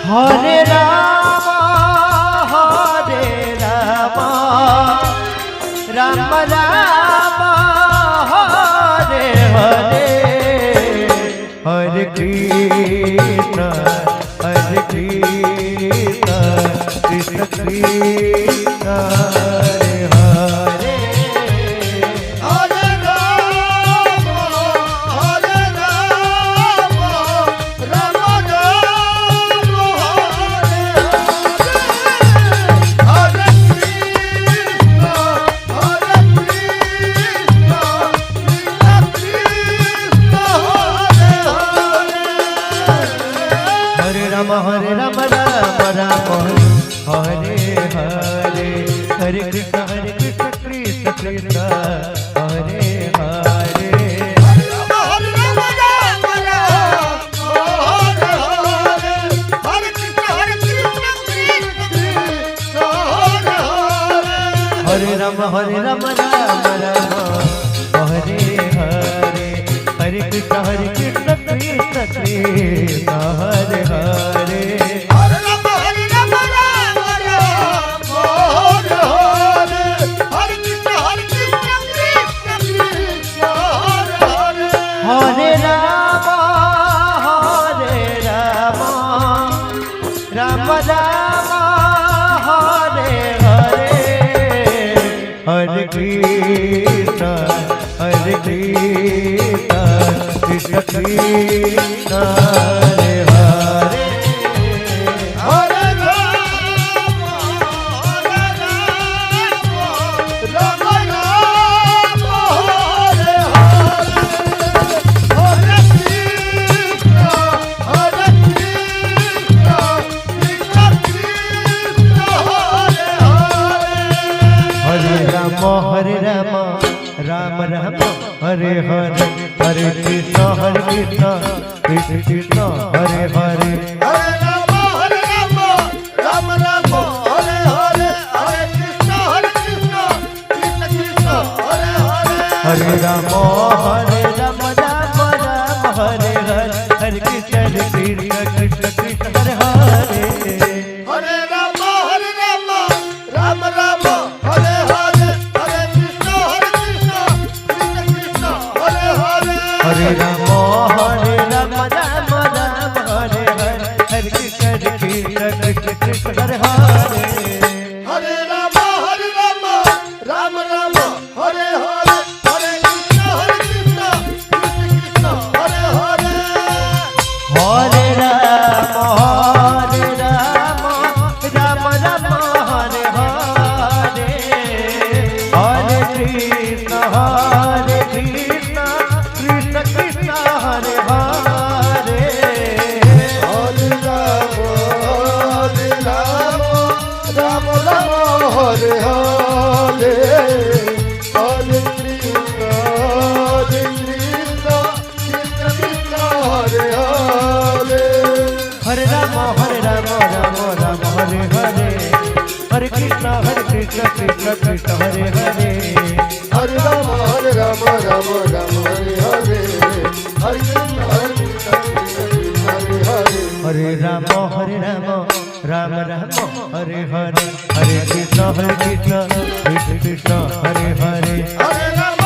Hare Ram Ram Ram Hare Hare Hare Krishna Krishna Krishna Hare Hare Ram Ram Ram Hare Hare Hare Krishna Krishna Krishna Hare Hare Hare Ram Ram Ram Hare Hare Hare Krishna Krishna Krishna Hare Hare Hare Ram Ram Ram Hare Hare Hare Krishna Krishna Krishna Hare Hare Hare Ram Ram Ram Hare Hare Hare Krishna Krishna Krishna Hare Hare Hare Ram Ram Ram Hare Hare Hare Krishna Krishna Krishna Hare Hare Hare Ram Ram Hare Hare Hare Krishna Krishna Krishna Hare Hare Hare Ram Ram Ram Hare Hare Hare Krishna Krishna Krishna Hare Hare Hare Ram Ram Hare Hare Hare Krishna Krishna Krishna Hare Hare Hare Ram Ram Ram Hare Hare Hare Krishna Krishna Hare Hare Hare Ram Ram Ram Hare Hare Hare Krishna Krishna Krishna Hare Hare Hare Ram Ram Hare Hare Hare Krishna Krishna Krishna Hare Hare Hare Ram Ram Hare Hare Hare Krishna Krishna Krishna Hare Hare Hare Ram Hare Hare Hare Krishna Hare Hare Ram Ram Hare Hare Hare Krishna Krishna Krishna Hare Hare Hare Ram